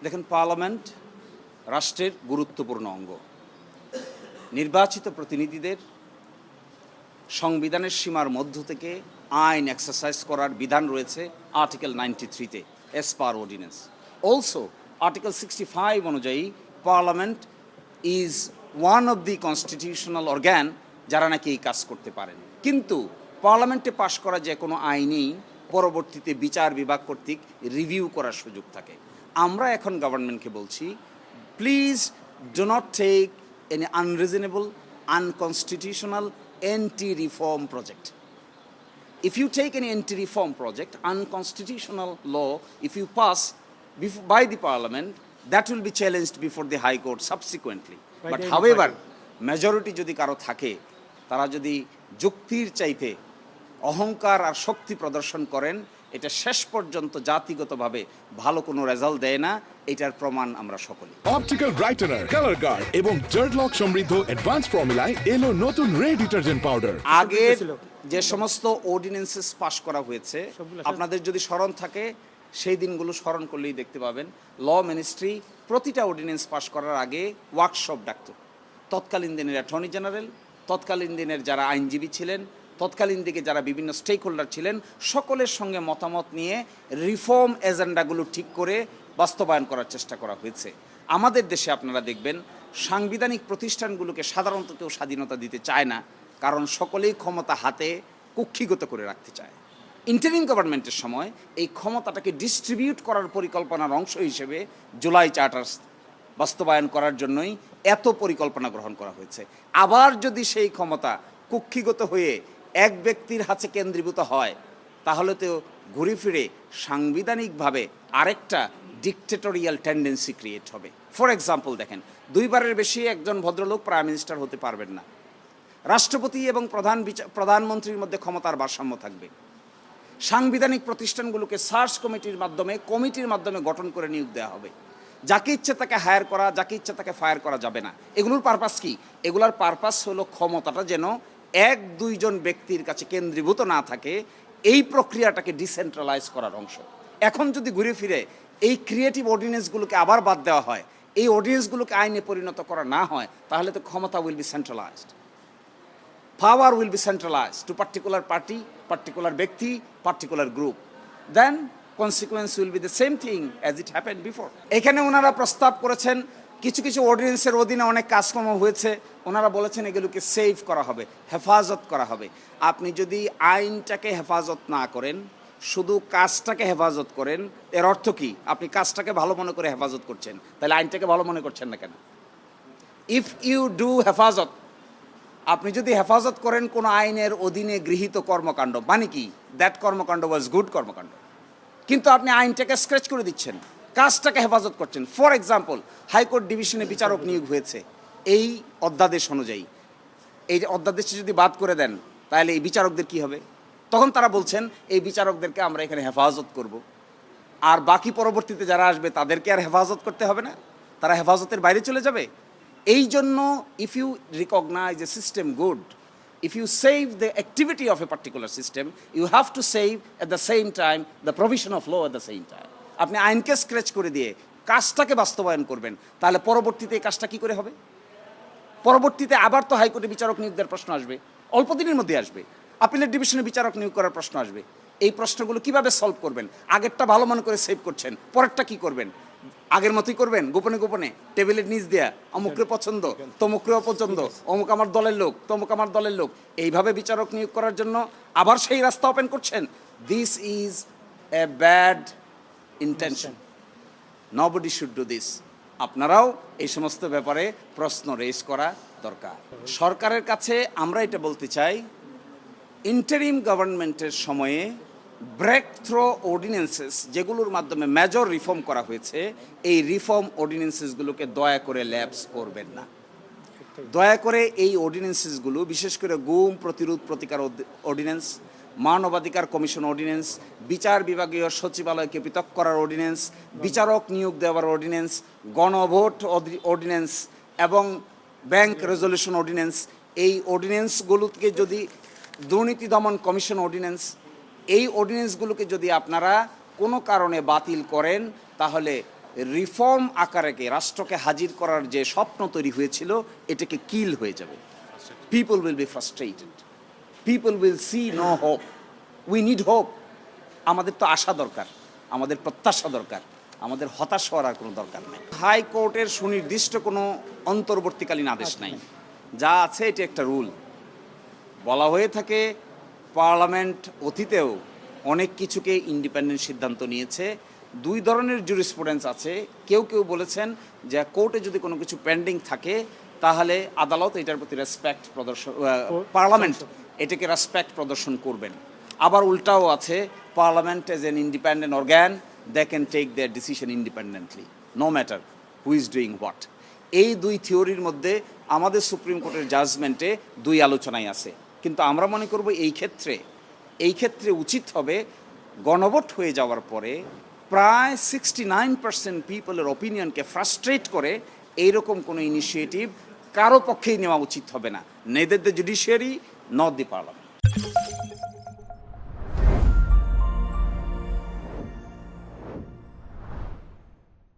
দেখেন, পার্লামেন্ট রাষ্ট্রের গুরুত্বপূর্ণ অঙ্গ। নির্বাচিত প্রতিনিধিদের সংবিধানের সীমার মধ্য থেকে আইন এক্সারসাইজ করার বিধান রয়েছে আর্টিকেল 93-তে এস পার অর্ডিন্যান্স। অলসো আর্টিকেল 65 অনুযায়ী parliament is one of the constitutional organ যারা নাকি এই কাজ করতে পারেন। কিন্তু পার্লামেন্টে পাশ করা যে কোনো আইনই পরবর্তীতে বিচার বিভাগ কর্তৃক রিভিউ করার সুযোগ থাকে। আমরা এখন গভর্নমেন্টকে বলছি, please do not take any unreasonable, unconstitutional, anti-reform project. If you take any anti-reform project, unconstitutional law, if you pass by the parliament, that will be challenged before the high court subsequently. But however, majority যদি কারো থাকে, তারা যদি যুক্তির চাইতে অহংকার আর শক্তি প্রদর্শন করেন, এটা শেষ পর্যন্ত জাতিগতভাবে ভালো কোনো রেজাল্ট দেয় না। এটার প্রমাণ আমরা সকলে। অপটিক্যাল ব্রাইটেনার, কালার গার্ড এবং জার্ড লক সমৃদ্ধ অ্যাডভান্স ফর্মুলায় এলো নতুন রে ডিটারজেন্ট পাউডার। আগের যে সমস্ত অর্ডিন্যান্সেস পাস করা হয়েছে, আপনাদের যদি স্মরণ থাকে সেই দিনগুলো স্মরণ করলেই দেখতে পাবেন, ল মিনিস্ট্রি প্রতিটা অর্ডিন্যান্স পাস করার আগে ওয়ার্কশপ ডাকত। তৎকালীন দিনের অ্যাটর্নি জেনারেল, তৎকালীন দিনের যারা আইনজীবী ছিলেন, তৎকালীন দিকে যারা বিভিন্ন স্টেক হোল্ডার ছিলেন, সকলের সঙ্গে মতামত নিয়ে রিফর্ম এজেন্ডাগুলো ঠিক করে বাস্তবায়ন করার চেষ্টা করা হয়েছে। আমাদের দেশে আপনারা দেখবেন সাংবিধানিক প্রতিষ্ঠানগুলোকে সাধারণত কেউ স্বাধীনতা দিতে চায় না, কারণ সকলেই ক্ষমতা হাতে কুক্ষিগত করে রাখতে চায়। ইন্টারিম গভর্নমেন্টের সময় এই ক্ষমতাটাকে ডিস্ট্রিবিউট করার পরিকল্পনার অংশ হিসেবে জুলাই চার্টার বাস্তবায়ন করার জন্যই এত পরিকল্পনা গ্রহণ করা হয়েছে। আবার যদি সেই ক্ষমতা কুক্ষিগত হয়ে এক ব্যক্তির হাতে কেন্দ্রীভূত হয়, তাহলে তো ঘুরে ফিরে সাংবিধানিকভাবে আরেকটা ডিকটেটোরিয়াল টেন্ডেন্সি ক্রিয়েট হবে। ফর এক্সাম্পল দেখেন, দুইবারের বেশি একজন ভদ্রলোক প্রাইম মিনিস্টার হতে পারবেন না। রাষ্ট্রপতি এবং প্রধানমন্ত্রীর মধ্যে ক্ষমতার ভারসাম্য থাকবে। সাংবিধানিক প্রতিষ্ঠানগুলোকে সার্চ কমিটির মাধ্যমে গঠন করে নিয়োগ দেওয়া হবে। যাকে ইচ্ছে তাকে হায়ার করা, যাকে ইচ্ছে তাকে ফায়ার করা যাবে না। এগুলোর পারপাস কি? এগুলোর পারপাস হলো ক্ষমতাটা যেন এক দুইজন ব্যক্তির কাছে কেন্দ্রীভূত না থাকে, এই প্রক্রিয়াটাকে ডিসেন্ট্রালাইজ করার অংশ। এখন যদি ঘুরে ফিরে এই ক্রিয়েটিভ অর্ডিন্যান্সগুলোকে আবার বাদ দেওয়া হয়, এই অর্ডিন্যান্সগুলোকে আইনে পরিণত করা না হয়, তাহলে তো ক্ষমতা will be centralised, power will be centralised to particular party, particular ব্যক্তি, particular group. Then consequence will be the same thing as it happened before. এখানে ওনারা প্রস্তাব করেছেন, কিছু কিছু অর্ডিন্যান্সের অধীনে অনেক কাজকর্ম হয়েছে, ওনারা বলেছেন এগুলোকে সেভ করা হবে, হেফাজত করা হবে। আপনি যদি আইনটাকে হেফাজত না করেন, শুধু কাজটাকে হেফাজত করেন, এর অর্থ কি? আপনি কাজটাকে ভালো মনে করে হেফাজত করছেন, তাহলে আইনটাকে ভালো মনে করছেন না কেন? ইফ ইউ ডু হেফাজত, আপনি যদি হেফাজত করেন কোনো আইনের অধীনে গৃহীত কর্মকাণ্ড, মানে কি? দ্যাট কর্মকাণ্ড ওয়াজ গুড কর্মকাণ্ড। কিন্তু আপনি আইনটাকে স্ক্র্যাচ করে দিচ্ছেন, কাজটাকে হেফাজত করছেন। ফর এক্সাম্পল, হাইকোর্ট ডিভিশনে বিচারক নিয়োগ হয়েছে এই অধ্যাদেশ অনুযায়ী। এই অধ্যাদেশটি যদি বাদ করে দেন, তাহলে এই বিচারকদের কি হবে? তখন তারা বলছেন এই বিচারকদেরকে আমরা এখানে হেফাজত করব, আর বাকি পরবর্তীতে যারা আসবে তাদেরকে আর হেফাজত করতে হবে না, তারা হেফাজতের বাইরে চলে যাবে। এই জন্য if you recognise a system good, if you save the activity of a particular system, you have to save at the same time the provision of law at the same time. আপনি আইনকে scratch করে দিয়ে কাজটাকে বাস্তবায়ন করবেন, তাহলে পরবর্তীতে এই কাজটা কি করে হবে? পরবর্তীতে আবার তো হাইকোর্টে বিচারক নিয়োগ দেওয়ার প্রশ্ন আসবে, অল্প দিনের মধ্যে আসবে। আপিলের ডিভিশনে বিচারক নিয়োগ করার প্রশ্ন আসবে। এই প্রশ্নগুলো কিভাবে সলভ করবেন? আগেরটা ভালো মনে করে সেভ করছেন, পরেরটা কি করবেন? আগের মতোই করবেন, গোপনে গোপনে টেবিলের নিচ দেয়া, অমুকরে পছন্দ, তমুকরে অপছন্দ, অমুক আমার দলের লোক, তমুক আমার দলের লোক, এইভাবে বিচারক নিয়োগ করার জন্য আবার সেই রাস্তা ওপেন করছেন। This is a bad intention, nobody should do this. আপনারাও এই সমস্ত ব্যাপারে প্রশ্ন রেজ করা দরকার। সরকারের কাছে আমরা এটা বলতে চাই, ইন্টারিম গভর্নমেন্টের সময়ে ব্রেক থ্রো অর্ডিন্যান্সেস যেগুলোর মাধ্যমে মেজর রিফর্ম করা হয়েছে, এই রিফর্ম অর্ডিন্যান্সেসগুলোকে দয়া করে ল্যাপস করবেন না। দয়া করে এই অর্ডিন্যান্সেসগুলো, বিশেষ করে গুম প্রতিরোধ প্রতিকার অর্ডিন্যান্স, মানবাধিকার কমিশন অর্ডিন্যান্স, বিচার বিভাগীয় সচিবালয়কে পৃথক করার অর্ডিন্যান্স, বিচারক নিয়োগ দেওয়ার অর্ডিন্যান্স, গণভোট অর্ডিন্যান্স এবং ব্যাংক রেজলিউশন অর্ডিন্যান্স, এই অর্ডিন্যান্সগুলোকে যদি, দুর্নীতি দমন কমিশন অর্ডিন্যান্স, এই অর্ডিন্যান্সগুলোকে যদি আপনারা কোনো কারণে বাতিল করেন, তাহলে রিফর্ম আকারে রাষ্ট্রকে হাজির করার যে স্বপ্ন তৈরি হয়েছিল এটাকে কিল হয়ে যাবে। People will be frustrated, people will see no hope. We need hope. আমাদের তো আশা দরকার, আমাদের প্রত্যাশা দরকার, আমাদের হতাশ হওয়ার আর কোনো দরকার নেই। হাইকোর্টের সুনির্দিষ্ট কোনো অন্তর্বর্তীকালীন আদেশ নাই, যা আছে এটি একটা রুল। বলা হয়ে থাকে পার্লামেন্ট অতীতেও অনেক কিছুকে ইন্ডিপেন্ডেন্ট সিদ্ধান্ত নিয়েছে। দুই ধরনের জুরিসপ্রুডেন্স আছে। কেউ কেউ বলেছেন যে কোর্টে যদি কোনো কিছু পেন্ডিং থাকে তাহলে আদালত এটার প্রতি রেসপেক্ট প্রদর্শন, পার্লামেন্ট এটাকে রেসপেক্ট প্রদর্শন করবেন। আবার উল্টাও আছে, parliament as an independent organ, they can take their decision independently no matter who is doing what. এই দুই থিওরির মধ্যে আমাদের সুপ্রিম কোর্টের জাজমেন্টে দুই আলোচনায় আছে। কিন্তু আমরা মনে করব এই ক্ষেত্রে উচিত হবে গণভোট হয়ে যাওয়ার পরে প্রায় 69% পিপলের ওপিনিয়নকে ফ্রাস্ট্রেট করে এইরকম কোনো ইনিশিয়েটিভ কারো পক্ষেই নেওয়া উচিত হবে না। Neither the judiciary not the parliament.